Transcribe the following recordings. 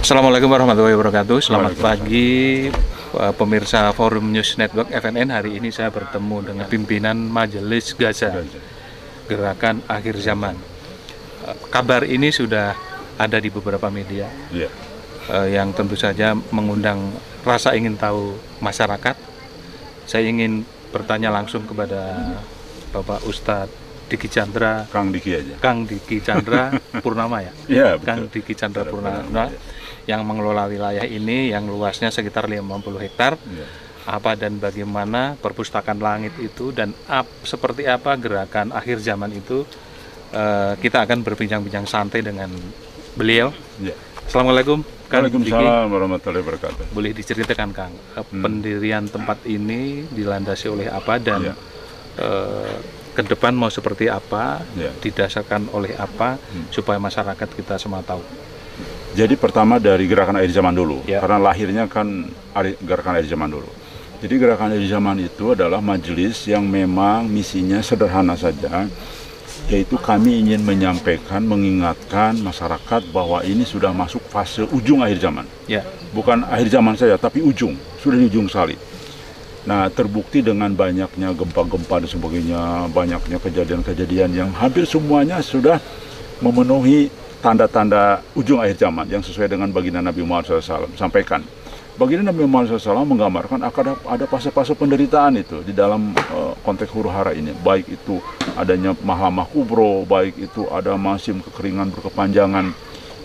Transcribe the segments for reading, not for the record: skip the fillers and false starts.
Assalamualaikum warahmatullahi wabarakatuh. Selamat pagi pemirsa Forum News Network FNN. Hari ini saya bertemu dengan pimpinan Majelis Gaza Gerakan Akhir Zaman. Kabar ini sudah ada di beberapa media yang tentu saja mengundang rasa ingin tahu masyarakat. Saya ingin bertanya langsung kepada Bapak Ustadz Diki Chandra, Kang Diki aja. Kang Diki Chandra Purnama ya? Iya, Kang Diki Chandra Purnama yang mengelola wilayah ini yang luasnya sekitar 50 hektar. Ya. Apa dan bagaimana perpustakaan langit itu dan seperti apa gerakan akhir zaman itu, kita akan berbincang-bincang santai dengan beliau. Ya. Assalamualaikum Kang Diki. Waalaikumsalam warahmatullahi wabarakatuh. Boleh diceritakan Kang, pendirian tempat ini dilandasi oleh apa dan ke depan mau seperti apa, didasarkan oleh apa, supaya masyarakat kita semua tahu. Jadi pertama dari gerakan akhir zaman dulu, Ya. karena lahirnya kan gerakan akhir zaman dulu. Jadi gerakan akhir zaman itu adalah majelis yang memang misinya sederhana saja, yaitu kami ingin menyampaikan, mengingatkan masyarakat bahwa ini sudah masuk fase ujung akhir zaman. Ya. Bukan akhir zaman saja, tapi ujung, sudah di ujung sekali. Nah, terbukti dengan banyaknya gempa-gempa dan sebagainya, banyaknya kejadian-kejadian yang hampir semuanya sudah memenuhi tanda-tanda ujung akhir zaman yang sesuai dengan baginda Nabi Muhammad SAW sampaikan. Baginda Nabi Muhammad SAW menggambarkan akan ada fase-fase penderitaan itu di dalam konteks huru hara ini. Baik itu adanya mahlamah kubro, baik itu ada musim kekeringan berkepanjangan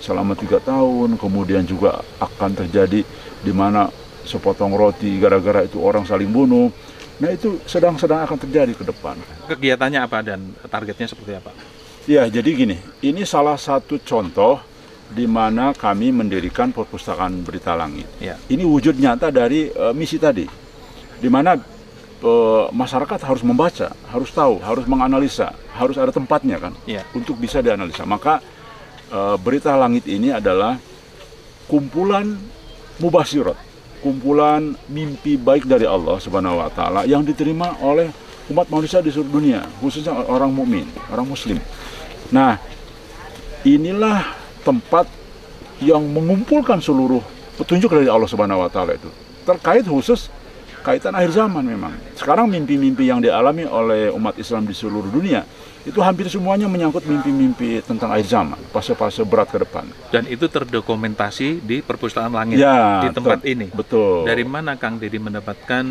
selama 3 tahun, kemudian juga akan terjadi di mana sepotong roti gara-gara itu orang saling bunuh. Nah, itu sedang akan terjadi ke depan. Kegiatannya apa dan targetnya seperti apa? Ya, jadi gini, ini salah satu contoh di mana kami mendirikan perpustakaan Berita Langit. Ya. Ini wujud nyata dari misi tadi, di mana masyarakat harus membaca, harus tahu, harus menganalisa, harus ada tempatnya kan, untuk bisa dianalisa. Maka Berita Langit ini adalah kumpulan mubasyirat, kumpulan mimpi baik dari Allah Subhanahu wa taala yang diterima oleh umat manusia di seluruh dunia, khususnya orang mukmin, orang muslim. Nah, inilah tempat yang mengumpulkan seluruh petunjuk dari Allah Subhanahu wa taala itu. Terkait khusus kaitan akhir zaman memang. Sekarang mimpi-mimpi yang dialami oleh umat Islam di seluruh dunia itu hampir semuanya menyangkut mimpi-mimpi tentang akhir zaman, fase-fase berat ke depan. Dan itu terdokumentasi di perpustakaan langit Ya, di tempat ini. Betul. Dari mana Kang Dedi mendapatkan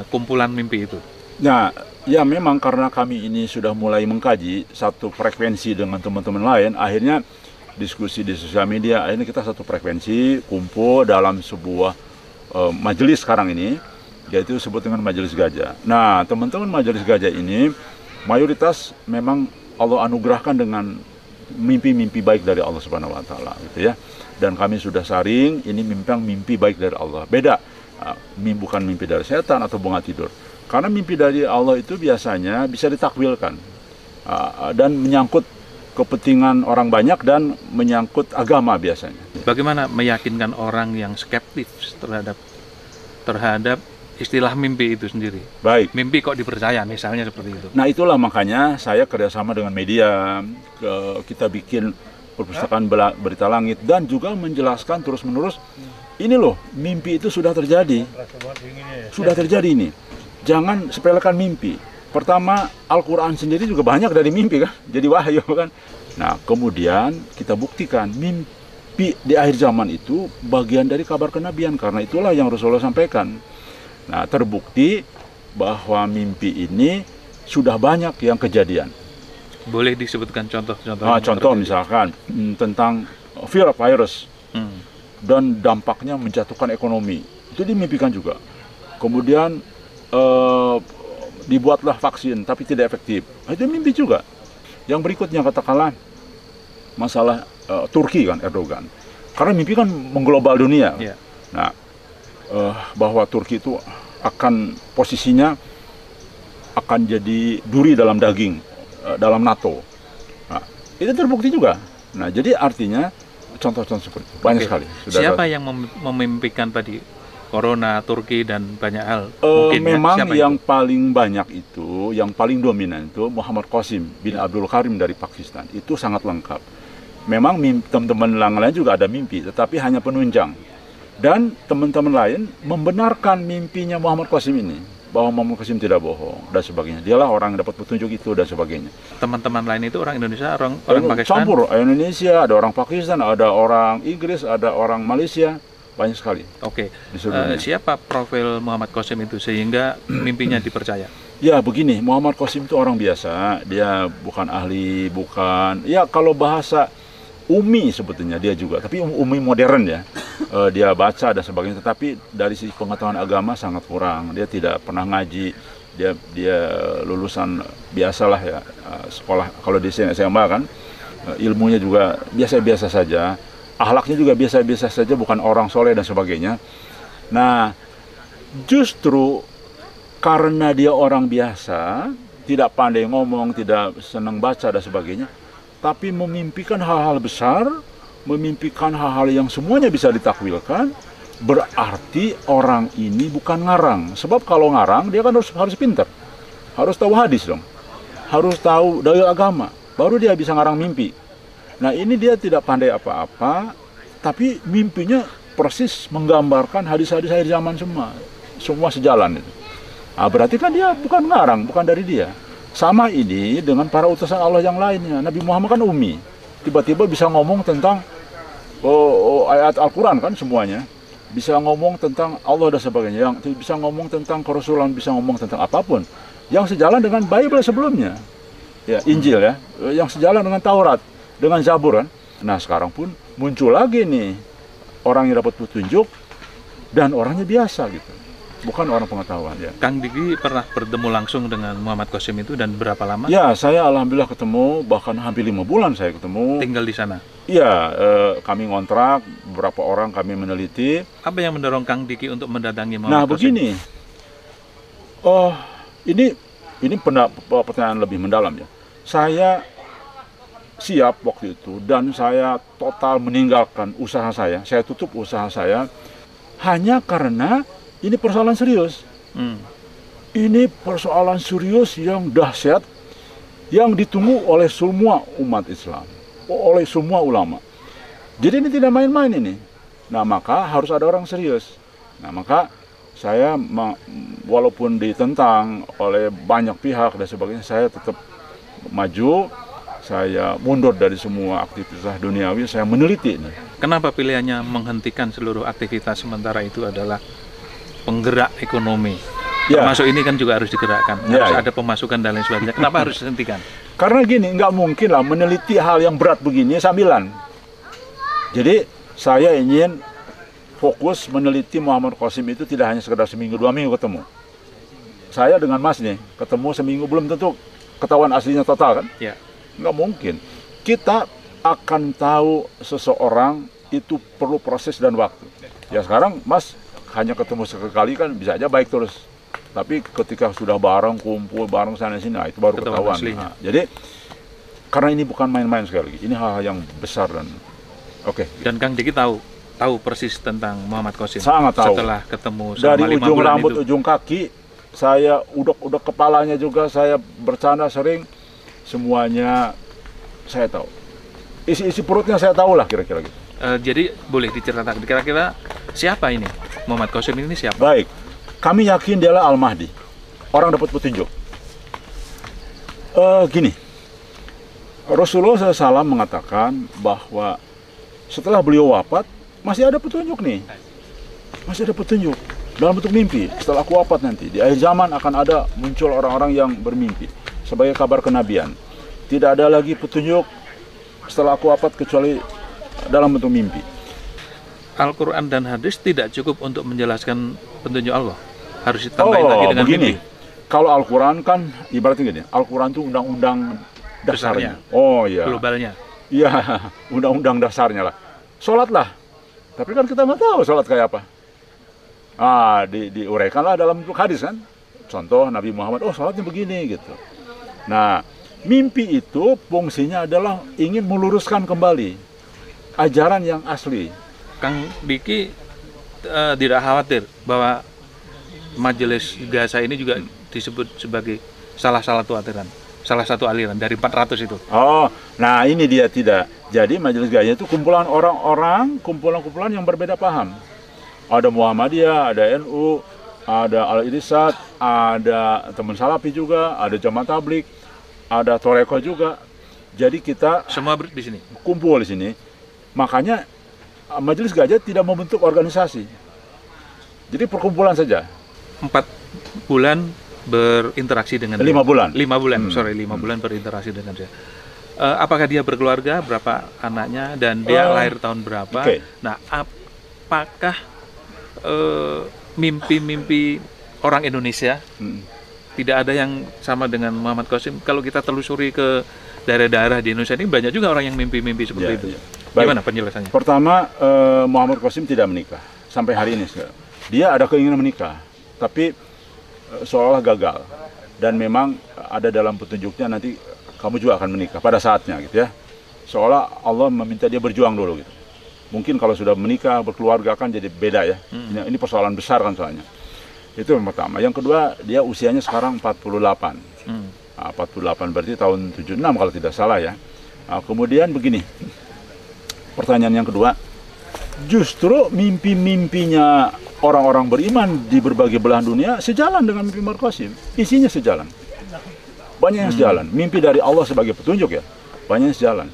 kumpulan mimpi itu? Nah, ya memang karena kami ini sudah mulai mengkaji satu frekuensi dengan teman-teman lain, akhirnya diskusi di sosial media, akhirnya kita satu frekuensi, kumpul dalam sebuah majelis sekarang ini, yaitu disebut dengan Majelis Gajah. Nah, teman-teman Majelis Gajah ini mayoritas memang Allah anugerahkan dengan mimpi-mimpi baik dari Allah Subhanahu wa taala gitu ya. Dan kami sudah saring ini mimpi baik dari Allah. Beda, bukan mimpi dari setan atau bunga tidur. Karena mimpi dari Allah itu biasanya bisa ditakwilkan dan menyangkut kepentingan orang banyak dan menyangkut agama biasanya. Bagaimana meyakinkan orang yang skeptis terhadap istilah mimpi itu sendiri? Baik. Mimpi kok dipercaya, misalnya seperti itu. Nah, itulah makanya saya kerjasama dengan media, kita bikin perpustakaan Berita Langit dan juga menjelaskan terus-menerus, ini loh, mimpi itu sudah terjadi. Sudah terjadi ini. Jangan sepelekan mimpi. Pertama, Al-Quran sendiri juga banyak dari mimpi kan, jadi wahyu kan. Nah, kemudian kita buktikan mimpi di akhir zaman itu bagian dari kabar kenabian, karena itulah yang Rasulullah sampaikan. Nah, terbukti bahwa mimpi ini sudah banyak yang kejadian. Boleh disebutkan contoh-contoh? Contoh misalkan tentang virus dan dampaknya menjatuhkan ekonomi, itu dimimpikan juga. Kemudian dibuatlah vaksin tapi tidak efektif, itu mimpi juga. Yang berikutnya katakanlah masalah Turki kan, Erdogan, karena mimpi kan mengglobal dunia. Nah, bahwa Turki itu akan posisinya akan jadi duri dalam daging dalam NATO. Nah, itu terbukti juga. Nah, jadi artinya contoh-contoh seperti itu banyak sekali. Siapa yang memimpikan tadi? Corona, Turki, dan banyak hal. Memang yang paling banyak itu, yang paling dominan itu Muhammad Qasim bin Abdul Karim dari Pakistan. Itu sangat lengkap. memang teman-teman yang lain juga ada mimpi, tetapi hanya penunjang. Dan teman-teman lain membenarkan mimpinya Muhammad Qasim ini, bahwa Muhammad Qasim tidak bohong dan sebagainya. Dialah orang yang dapat petunjuk itu dan sebagainya. Teman-teman lain itu orang Indonesia, orang Pakistan? Campur, Indonesia, ada orang Pakistan, ada orang Inggris, ada orang Malaysia, banyak sekali. Oke, siapa profil Muhammad Qasim itu sehingga mimpinya dipercaya? Ya begini, Muhammad Qasim itu orang biasa, dia bukan ahli, bukan, ya kalau bahasa umi sebetulnya dia juga, tapi umi modern ya. Dia baca dan sebagainya, tetapi dari sisi pengetahuan agama sangat kurang. Dia tidak pernah ngaji, dia lulusan biasalah ya, sekolah kalau di SMA kan, ilmunya juga biasa-biasa saja, akhlaknya juga biasa-biasa saja, bukan orang soleh dan sebagainya. Nah, justru karena dia orang biasa, tidak pandai ngomong, tidak senang baca dan sebagainya, tapi memimpikan hal-hal besar, memimpikan hal-hal yang semuanya bisa ditakwilkan, berarti orang ini bukan ngarang. Sebab kalau ngarang, dia kan harus pintar. Harus tahu hadis dong. Harus tahu dalil agama. Baru dia bisa ngarang mimpi. Nah ini dia tidak pandai apa-apa, tapi mimpinya persis menggambarkan hadis-hadis akhir zaman semua. Semua sejalan itu. Nah, berarti kan dia bukan ngarang, bukan dari dia. Sama ini dengan para utusan Allah yang lainnya. Nabi Muhammad kan umi. Tiba-tiba bisa ngomong tentang ayat Al-Quran kan semuanya. Bisa ngomong tentang Allah dan sebagainya. Yang bisa ngomong tentang kerasulan, bisa ngomong tentang apapun. Yang sejalan dengan Bible sebelumnya. Ya, Injil ya. Yang sejalan dengan Taurat, dengan Zabur kan. Nah sekarang pun muncul lagi nih orang yang dapat petunjuk dan orangnya biasa gitu. Bukan orang pengetahuan ya. Kang Diki pernah bertemu langsung dengan Muhammad Qasim itu dan berapa lama? Ya, saya alhamdulillah ketemu, bahkan hampir 5 bulan saya ketemu. Tinggal di sana? Iya, kami ngontrak, beberapa orang kami meneliti. Apa yang mendorong Kang Diki untuk mendatangi Muhammad Nah, Qasim? begini. Ini pertanyaan lebih mendalam ya. Saya siap waktu itu dan saya total meninggalkan usaha saya tutup usaha saya hanya karena ini persoalan serius. Ini persoalan serius yang dahsyat, yang ditunggu oleh semua umat Islam, oleh semua ulama. Jadi ini tidak main-main ini. Nah maka harus ada orang serius. Nah maka saya walaupun ditentang oleh banyak pihak dan sebagainya, saya tetap maju. Saya mundur dari semua aktivitas duniawi, saya meneliti ini. Kenapa pilihannya menghentikan seluruh aktivitas sementara itu adalah penggerak ekonomi? Ya. Termasuk ini kan juga harus digerakkan, harus ada pemasukan dan lain sebagainya. Kenapa harus dihentikan? Karena gini, nggak mungkin lah meneliti hal yang berat begini sambilan. Jadi saya ingin fokus meneliti Muhammad Qasim itu tidak hanya sekedar seminggu, 2 minggu ketemu. Saya dengan Mas nih, ketemu seminggu belum tentu ketahuan aslinya total kan? Ya. Nggak mungkin. Kita akan tahu seseorang itu perlu proses dan waktu. Ya sekarang Mas hanya ketemu sekali kan bisa aja baik terus. Tapi ketika sudah bareng, kumpul bareng sana sini, nah itu baru ketahuan. Nah, jadi karena ini bukan main-main sekali lagi. Ini hal-hal yang besar dan oke. Dan Kang Diki tahu persis tentang Muhammad Qasim. Sangat tahu. Setelah ketemu dari ujung rambut, itu. Ujung kaki, saya udek-udek kepalanya juga, saya bercanda sering. Semuanya saya tahu. Isi perutnya saya tahu lah kira-kira gitu. Jadi boleh diceritakan kira-kira siapa ini? Muhammad Qasim ini siapa? Baik. Kami yakin dialah Al-Mahdi. Orang dapat petunjuk. Gini. Rasulullah SAW mengatakan bahwa setelah beliau wafat masih ada petunjuk nih. Masih ada petunjuk dalam bentuk mimpi. Setelah aku wafat nanti di akhir zaman akan ada muncul orang-orang yang bermimpi sebagai kabar kenabian. Tidak ada lagi petunjuk setelah aku wafat kecuali dalam bentuk mimpi. Al-Quran dan hadis tidak cukup untuk menjelaskan petunjuk Allah. Harus ditambahin lagi dengan begini. mimpi. Kalau Al-Quran kan ibaratnya gini, Al-Quran itu undang-undang dasarnya. Oh iya. Globalnya. Iya, undang-undang dasarnya lah. Sholatlah. Tapi kan kita nggak tahu sholat kayak apa. Diuraikanlah dalam bentuk hadis kan. Contoh Nabi Muhammad, sholatnya begini gitu. Nah, mimpi itu fungsinya adalah ingin meluruskan kembali ajaran yang asli. Kang Diki tidak khawatir bahwa Majelis Gaza ini juga disebut sebagai salah satu aliran? salah satu aliran dari 400 itu. Oh, nah ini dia tidak. Jadi Majelis Gajah itu kumpulan orang-orang, kumpulan-kumpulan yang berbeda paham. Ada Muhammadiyah, ada NU, ada Al-Irsad, ada teman Salafi juga, ada Jamaah Tabligh, ada Toreko juga. Jadi kita semua di sini kumpul di sini. Makanya Majelis Gajah tidak membentuk organisasi. Jadi perkumpulan saja. 4 bulan berinteraksi dengan 5 bulan. 5 bulan, 5 bulan berinteraksi dengan dia. Apakah dia berkeluarga, berapa anaknya, dan dia lahir tahun berapa? Okay. Nah, apakah mimpi-mimpi orang Indonesia tidak ada yang sama dengan Muhammad Qasim? Kalau kita telusuri ke daerah-daerah di Indonesia ini banyak juga orang yang mimpi-mimpi seperti itu. Gimana penjelasannya? Pertama, Muhammad Qasim tidak menikah sampai hari ini. Dia ada keinginan menikah, tapi seolah gagal. Dan memang ada dalam petunjuknya nanti kamu juga akan menikah pada saatnya gitu ya. Seolah Allah meminta dia berjuang dulu gitu. Mungkin kalau sudah menikah, berkeluarga kan jadi beda ya. Ini persoalan besar kan soalnya. Itu yang pertama. Yang kedua, dia usianya sekarang 48. 48 berarti tahun 76 kalau tidak salah ya. Kemudian begini. Pertanyaan yang kedua, justru mimpi-mimpinya orang-orang beriman di berbagai belahan dunia sejalan dengan mimpi Muhammad Qasim. Isinya sejalan. Banyak yang sejalan. Mimpi dari Allah sebagai petunjuk ya. Banyak yang sejalan.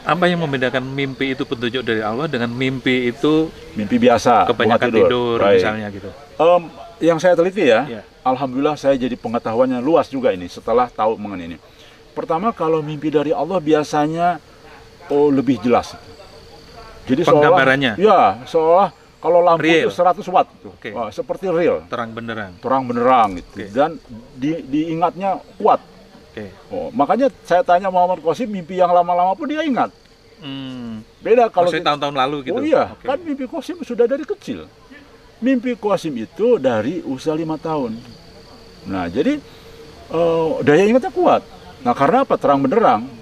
Apa yang membedakan mimpi itu petunjuk dari Allah dengan mimpi itu mimpi biasa, kebanyakan tidur misalnya gitu? Yang saya teliti ya, alhamdulillah saya jadi pengetahuannya luas juga ini setelah tahu mengenai ini. Pertama, kalau mimpi dari Allah biasanya lebih jelas. Jadi penggambarannya? Seolah kalau lampu real. Itu 100 watt, seperti real. Terang benderang. Terang benderang gitu. Dan diingatnya kuat. Makanya saya tanya Muhammad Qasim, mimpi yang lama-lama pun dia ingat. Beda kalau tahun-tahun lalu gitu. Kan mimpi Qasim sudah dari kecil. Mimpi Qasim itu dari usia 5 tahun. Nah, jadi daya ingatnya kuat. Nah, karena apa? Terang benderang.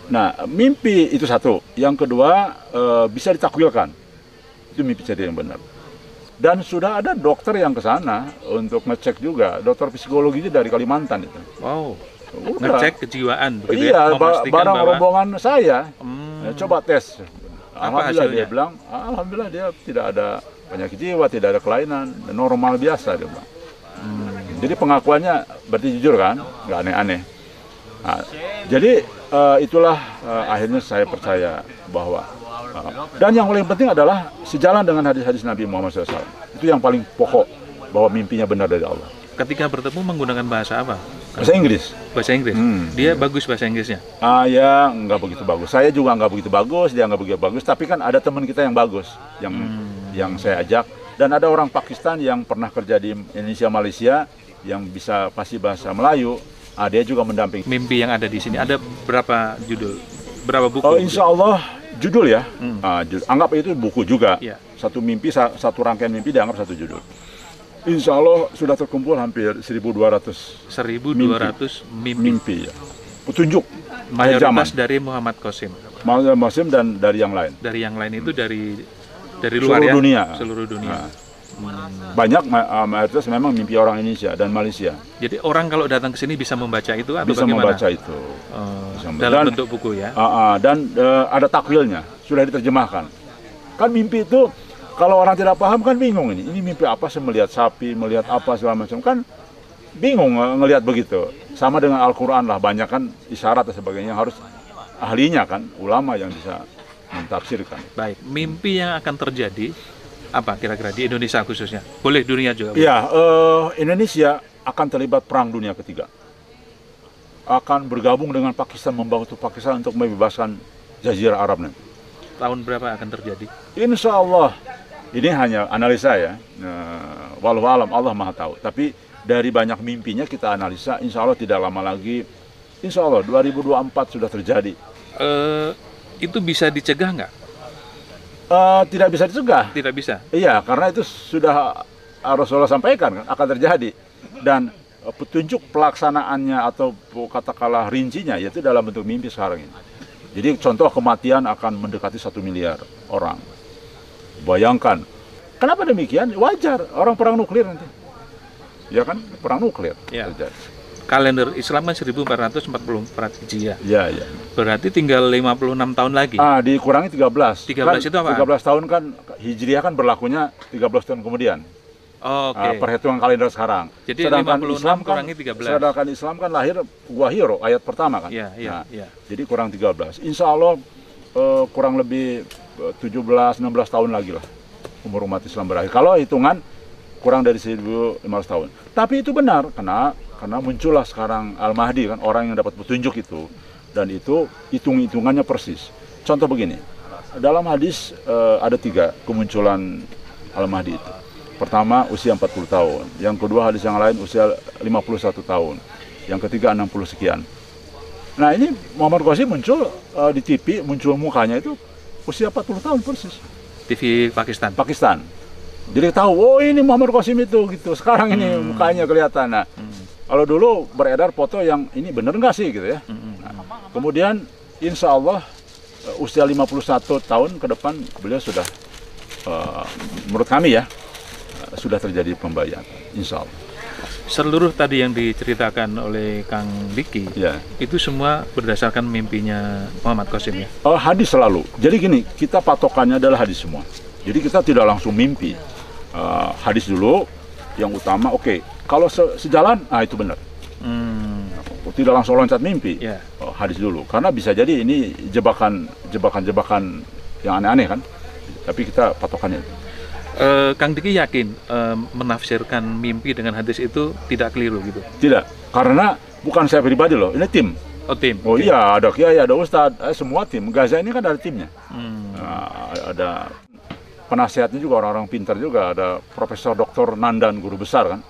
Nah, mimpi itu satu. Yang kedua, bisa ditakwilkan. Itu mimpi jadi yang benar. Dan sudah ada dokter yang ke sana untuk ngecek juga, dokter psikologi dari Kalimantan itu. Wow. Ngecek kejiwaan begitu ya? Iya, barang rombongan saya. Coba tes. Alhamdulillah hasilnya? Dia bilang, alhamdulillah dia tidak ada penyakit jiwa, tidak ada kelainan, normal biasa dia bilang. Jadi pengakuannya berarti jujur kan, nggak aneh-aneh. Nah, jadi itulah akhirnya saya percaya bahwa dan yang paling penting adalah sejalan dengan hadis-hadis Nabi Muhammad SAW. Itu yang paling pokok, bahwa mimpinya benar dari Allah. Ketika bertemu menggunakan bahasa apa? Bahasa Inggris. Bahasa Inggris? Dia bagus bahasa Inggrisnya? Ya nggak begitu bagus. Saya juga nggak begitu bagus, dia nggak begitu bagus. Tapi kan ada teman kita yang bagus, yang saya ajak. Dan ada orang Pakistan yang pernah kerja di Indonesia, Malaysia, yang bisa pasti bahasa Melayu. Dia juga mendampingi. Mimpi yang ada di sini, ada berapa judul? Berapa buku? Insya Allah judul ya. Anggap itu buku juga. Satu mimpi, satu rangkaian mimpi dianggap satu judul. Insya Allah sudah terkumpul hampir 1.200 mimpi ya. Petunjuk mayoritas dari Muhammad Qasim. Muhammad Qasim dan dari yang lain. Dari yang lain itu dari luar seluruh dunia. Seluruh dunia. Banyak mayoritas memang mimpi orang Indonesia dan Malaysia. Jadi orang kalau datang ke sini bisa membaca itu atau bisa bagaimana? Membaca itu. Dalam bentuk buku ya. Dan ada takwilnya, sudah diterjemahkan. Kan mimpi itu kalau orang tidak paham kan bingung ini. Ini mimpi apa sih, melihat sapi, melihat apa segala macam, kan bingung ngelihat begitu. Sama dengan Al-Qur'an lah, banyak kan isyarat dan sebagainya, harus ahlinya kan, ulama yang bisa mentafsirkan. Baik, mimpi yang akan terjadi apa kira-kira di Indonesia khususnya? Boleh dunia juga? Iya, Indonesia akan terlibat perang dunia ketiga. Akan bergabung dengan Pakistan, membantu Pakistan untuk membebaskan Jazirah Arab nanti. Tahun berapa akan terjadi? Insya Allah, ini hanya analisa ya. Walau alam, Allah Maha tahu. Tapi dari banyak mimpinya kita analisa, insya Allah tidak lama lagi, insya Allah 2024 sudah terjadi. Itu bisa dicegah nggak? Tidak bisa dicegah. Tidak bisa? Iya, karena itu sudah Rasulullah sampaikan kan, akan terjadi. Dan petunjuk pelaksanaannya atau katakanlah rincinya, yaitu dalam bentuk mimpi sekarang ini. Jadi contoh kematian akan mendekati 1 miliar orang. Bayangkan. Kenapa demikian? Wajar, orang perang nuklir nanti. Ya kan, perang nuklir terjadi. kalender Islam kan 1444 Hijriah. Iya, iya. Berarti tinggal 56 tahun lagi. Dikurangi 13. 13 kan, itu apa? 13 tahun kan Hijriah kan berlakunya 13 tahun kemudian. Oke. Perhitungan kalender sekarang. Jadi sedangkan 56 Islam kan, kurangi 13. sedangkan Islam kan lahir Wahiro ayat pertama kan. Iya, iya, iya. Jadi kurang 13. Insya Allah kurang lebih 17-16 tahun lagi lah umur umat Islam berakhir. Kalau hitungan kurang dari 1500 tahun. Tapi itu benar karena muncullah sekarang Al-Mahdi kan, orang yang dapat petunjuk itu, dan itu hitung-hitungannya persis. Contoh begini, dalam hadis ada 3 kemunculan Al-Mahdi itu. Pertama usia 40 tahun, yang kedua hadis yang lain usia 51 tahun, yang ketiga 60 sekian. Nah ini Muhammad Qasim muncul di TV, muncul mukanya itu usia 40 tahun persis. TV Pakistan. Pakistan. Jadi tahu, oh ini Muhammad Qasim itu gitu. Sekarang ini mukanya kelihatan. Nah, kalau dulu beredar foto yang ini bener nggak sih gitu ya. Nah, kemudian insya Allah usia 51 tahun ke depan beliau sudah menurut kami ya sudah terjadi pembayaran, insya Allah. Seluruh tadi yang diceritakan oleh Kang Diki, ya, itu semua berdasarkan mimpinya Muhammad Qasim ya? Hadis selalu. Jadi gini, kita patokannya adalah hadis semua. Jadi kita tidak langsung mimpi. Hadis dulu yang utama, oke. Kalau sejalan, itu benar. Tidak langsung loncat mimpi. Yeah. Hadis dulu, karena bisa jadi ini jebakan yang aneh-aneh kan. Tapi kita patokannya. Kang Diki yakin menafsirkan mimpi dengan hadis itu tidak keliru gitu? Tidak, karena bukan saya pribadi loh, ini tim. Oh tim? Oh okay. Iya, ada kiai, ada ustadz, semua tim. Gaza ini kan ada timnya. Ada penasihatnya juga, orang-orang pintar juga. Ada Profesor Dr. Nandan, guru besar kan.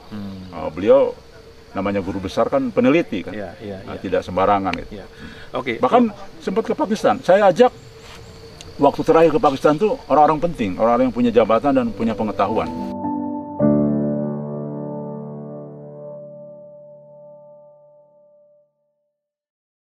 Beliau namanya guru besar kan peneliti kan. Tidak sembarangan gitu. Okay. Bahkan sempat ke Pakistan, saya ajak waktu terakhir ke Pakistan tuh orang-orang penting, orang-orang yang punya jabatan dan punya pengetahuan.